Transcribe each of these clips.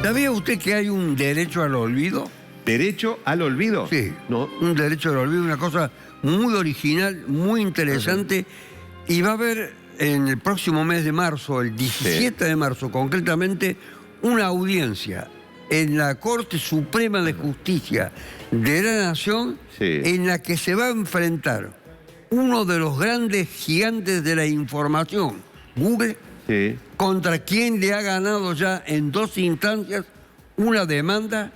¿Sabía usted que hay un derecho al olvido? ¿Derecho al olvido? Sí, No. un derecho al olvido, una cosa muy original, muy interesante. Y va a haber en el próximo mes de marzo, el 17 de marzo concretamente, una audiencia en la Corte Suprema de Justicia de la Nación, en la que se va a enfrentar uno de los grandes gigantes de la información, Google, contra quien le ha ganado ya en 2 instancias una demanda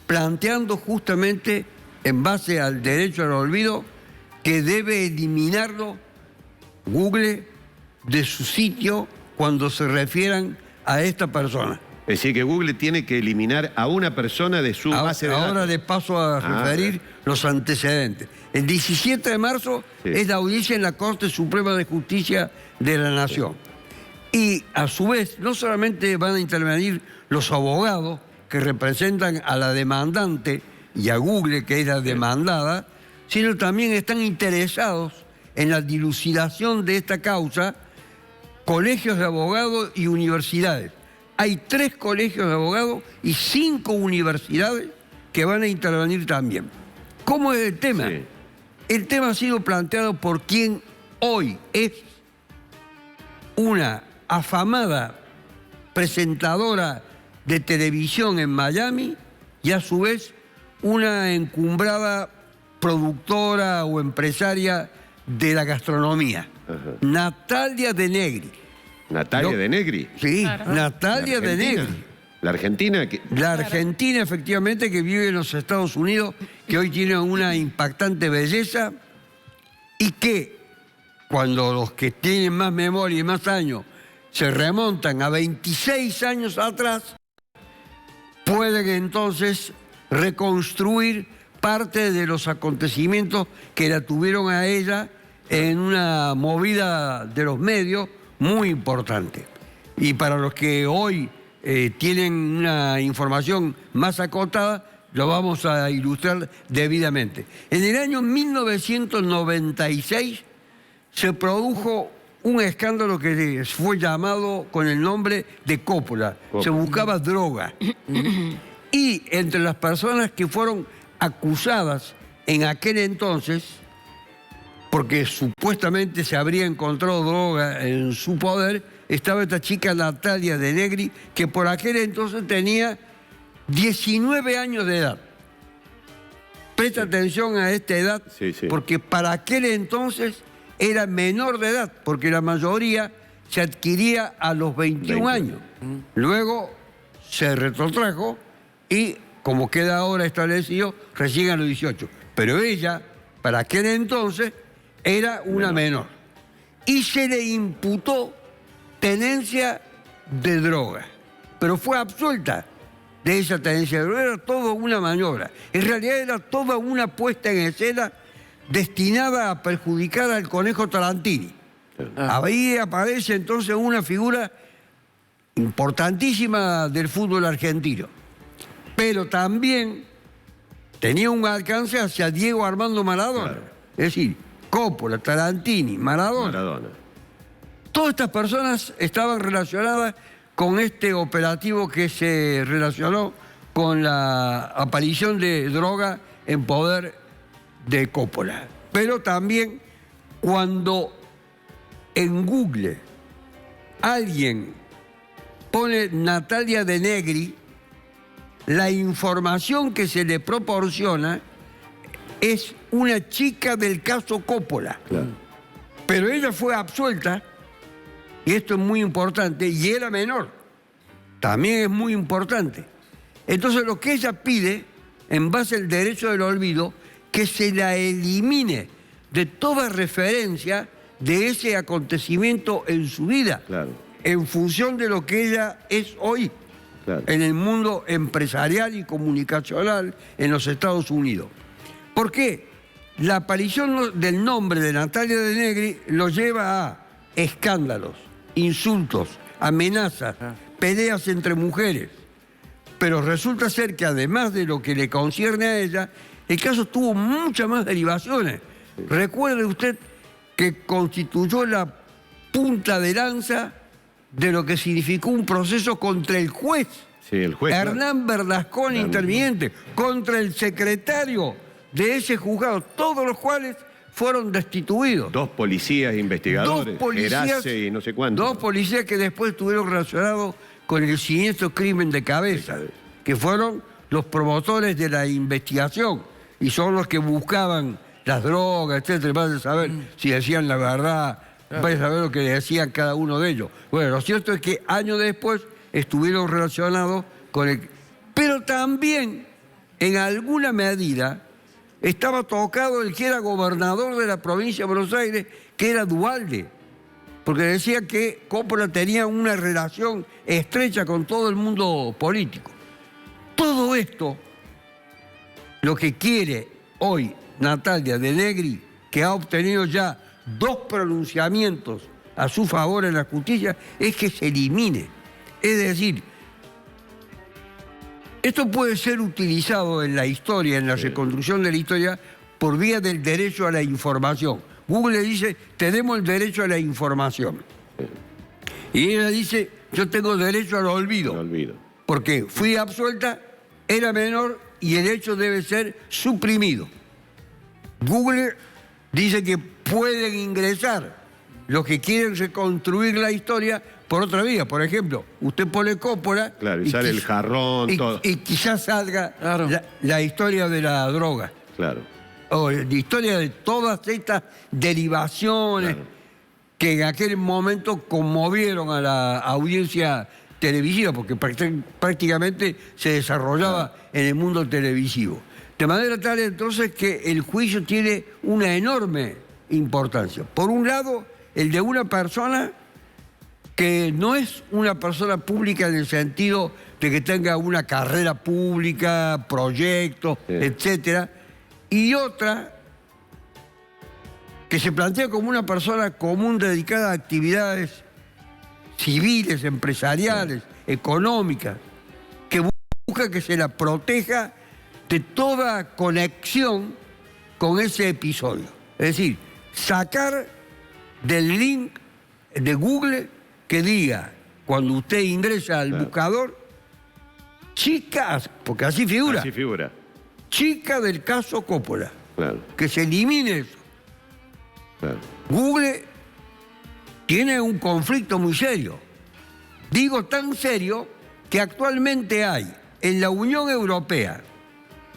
planteando justamente, en base al derecho al olvido, que debe eliminarlo Google de su sitio cuando se refieran a esta persona. Es decir, que Google tiene que eliminar a una persona de su base de datos. Ahora le paso a referir los antecedentes. El 17 de marzo es la audiencia en la Corte Suprema de Justicia de la Nación. Y a su vez, no solamente van a intervenir los abogados que representan a la demandante y a Google, que es la demandada, sino también están interesados en la dilucidación de esta causa colegios de abogados y universidades. Hay 3 colegios de abogados y 5 universidades que van a intervenir también. ¿Cómo es el tema? El tema ha sido planteado por quien hoy es una afamada presentadora de televisión en Miami y a su vez una encumbrada productora o empresaria de la gastronomía, Natalia De Negri. ¿Natalia De Negri? Sí, claro. Natalia De Negri. ¿La Argentina? La Argentina, efectivamente, que vive en los Estados Unidos, que hoy tiene una impactante belleza y que, cuando los que tienen más memoria y más años se remontan a 26 años atrás, pueden entonces reconstruir parte de los acontecimientos que la tuvieron a ella en una movida de los medios muy importante. Y para los que hoy tienen una información más acotada, lo vamos a ilustrar debidamente. En el año 1996 se produjo un escándalo que fue llamado con el nombre de Coppola. Se buscaba droga. Y entre las personas que fueron acusadas en aquel entonces, porque supuestamente se habría encontrado droga en su poder, estaba esta chica Natalia De Negri, que por aquel entonces tenía 19 años de edad. Presta atención a esta edad, porque para aquel entonces era menor de edad, porque la mayoría se adquiría a los 21 años. Luego se retrotrajo y, como queda ahora establecido, recién a los 18. Pero ella, para aquel entonces, era una menor. Y se le imputó tenencia de droga. Pero fue absuelta de esa tenencia de droga. Era toda una maniobra. En realidad era toda una puesta en escena destinada a perjudicar al Conejo Tarantini. Ahí aparece entonces una figura importantísima del fútbol argentino. Pero también tenía un alcance hacia Diego Armando Maradona. Es decir, Coppola, Tarantini, Maradona. Todas estas personas estaban relacionadas con este operativo que se relacionó con la aparición de droga en poder de Coppola. Pero también cuando en Google alguien pone Natalia De Negri, la información que se le proporciona es una chica del caso Coppola. Pero ella fue absuelta, y esto es muy importante, y era menor. También es muy importante. Entonces lo que ella pide, en base al derecho del olvido, que se la elimine de toda referencia de ese acontecimiento en su vida, en función de lo que ella es hoy, en el mundo empresarial y comunicacional en los Estados Unidos. ¿Por qué? La aparición del nombre de Natalia De Negri lo lleva a escándalos, insultos, amenazas, peleas entre mujeres. Pero resulta ser que además de lo que le concierne a ella, el caso tuvo muchas más derivaciones. Recuerde usted que constituyó la punta de lanza de lo que significó un proceso contra el juez Sí, el juez. Hernán Verdascón, interviniente, contra el secretario de ese juzgado, todos los cuales fueron destituidos. Dos policías investigadores, Erace y no sé cuántos. Dos policías que después estuvieron relacionados con el siniestro crimen de Cabeza, que fueron los promotores de la investigación y son los que buscaban las drogas, etcétera, para saber si decían la verdad, para saber lo que decían cada uno de ellos. Bueno, lo cierto es que años después estuvieron relacionados con el... Pero también, en alguna medida, estaba tocado el que era gobernador de la provincia de Buenos Aires, que era Duhalde, porque decía que Coppola tenía una relación estrecha con todo el mundo político. Todo esto, lo que quiere hoy Natalia de Negri, que ha obtenido ya 2 pronunciamientos a su favor en la justicia, es que se elimine. Es decir, esto puede ser utilizado en la historia, en la reconstrucción de la historia, por vía del derecho a la información. Google dice, tenemos el derecho a la información. Y ella dice, yo tengo derecho al olvido. Porque fui absuelta, era menor y el hecho debe ser suprimido. Google dice que pueden ingresar los que quieren reconstruir la historia por otra vía. Por ejemplo, usted pone Coppola... Claro, y sale el jarrón, todo. Y quizás salga la historia de la droga. Claro. O la historia de todas estas derivaciones que en aquel momento conmovieron a la audiencia televisiva, porque prácticamente se desarrollaba en el mundo televisivo. De manera tal entonces que el juicio tiene una enorme importancia. Por un lado, el de una persona que no es una persona pública en el sentido de que tenga una carrera pública, proyectos, etcétera, y otra que se plantea como una persona común dedicada a actividades civiles, empresariales, económicas, que busca que se la proteja de toda conexión con ese episodio. Es decir, sacar del link de Google que diga, cuando usted ingresa al buscador, chicas, porque así figura. Así figura. Chica del caso Coppola. Claro. Que se elimine eso. Claro. Google tiene un conflicto muy serio. Digo tan serio que actualmente hay en la Unión Europea,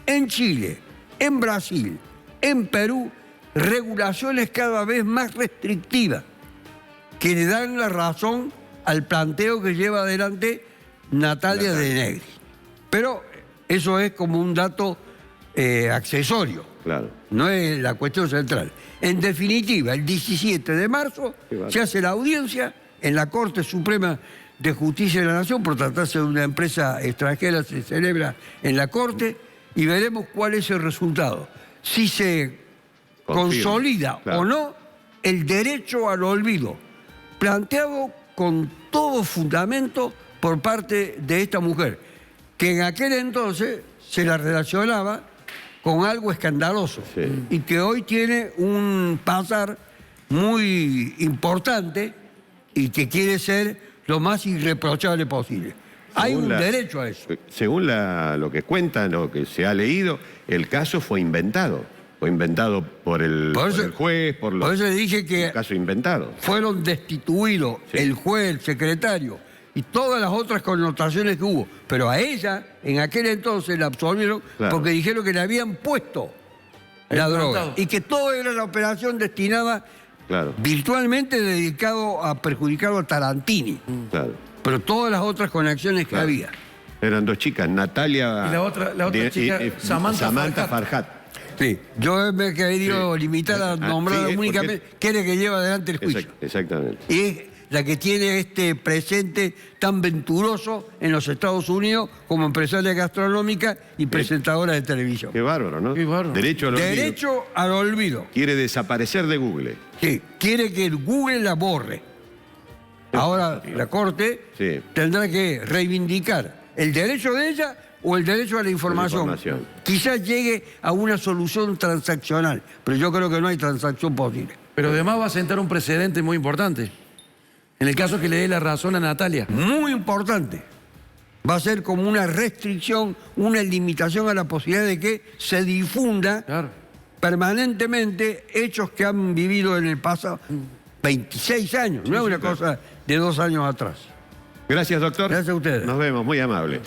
en Chile, en Brasil, en Perú, regulaciones cada vez más restrictivas que le dan la razón al planteo que lleva adelante Natalia de Negri. Pero eso es como un dato accesorio. Claro. No es la cuestión central. En definitiva, el 17 de marzo se hace la audiencia en la Corte Suprema de Justicia de la Nación, por tratarse de una empresa extranjera, se celebra en la Corte y veremos cuál es el resultado. Si se consolida o no el derecho al olvido, planteado con todo fundamento por parte de esta mujer, que en aquel entonces se la relacionaba con algo escandaloso y que hoy tiene un pasar muy importante y que quiere ser lo más irreprochable posible. Hay un derecho a eso. Según lo que cuentan, lo que se ha leído, el caso fue inventado. Fue inventado por el juez, por eso le dije que caso inventado. Fueron destituidos el juez, el secretario y todas las otras connotaciones que hubo. Pero a ella, en aquel entonces, la absolvieron porque dijeron que le habían puesto la droga. Y que todo era la operación destinada virtualmente dedicado a perjudicar a Tarantini. Pero todas las otras conexiones que había. Eran dos chicas, Natalia... Y la otra chica, Samantha Farhat. Sí, yo me he querido limitar a nombrar únicamente que es la que lleva adelante el juicio. Exactamente. Y es la que tiene este presente tan venturoso en los Estados Unidos como empresaria gastronómica y presentadora de televisión. Qué bárbaro, ¿no? Qué bárbaro. Derecho al olvido. Derecho al olvido. Quiere desaparecer de Google. Sí, quiere que el Google la borre. Ahora la Corte tendrá que reivindicar el derecho de ella o el derecho a la información. Quizás llegue a una solución transaccional, pero yo creo que no hay transacción posible. Pero además va a sentar un precedente muy importante. En el caso que le dé la razón a Natalia. Muy importante. va a ser como una restricción, una limitación a la posibilidad de que se difunda permanentemente hechos que han vivido en el pasado 26 años, no es una cosa de 2 años atrás. Gracias, doctor. Gracias a ustedes. Nos vemos, muy amable.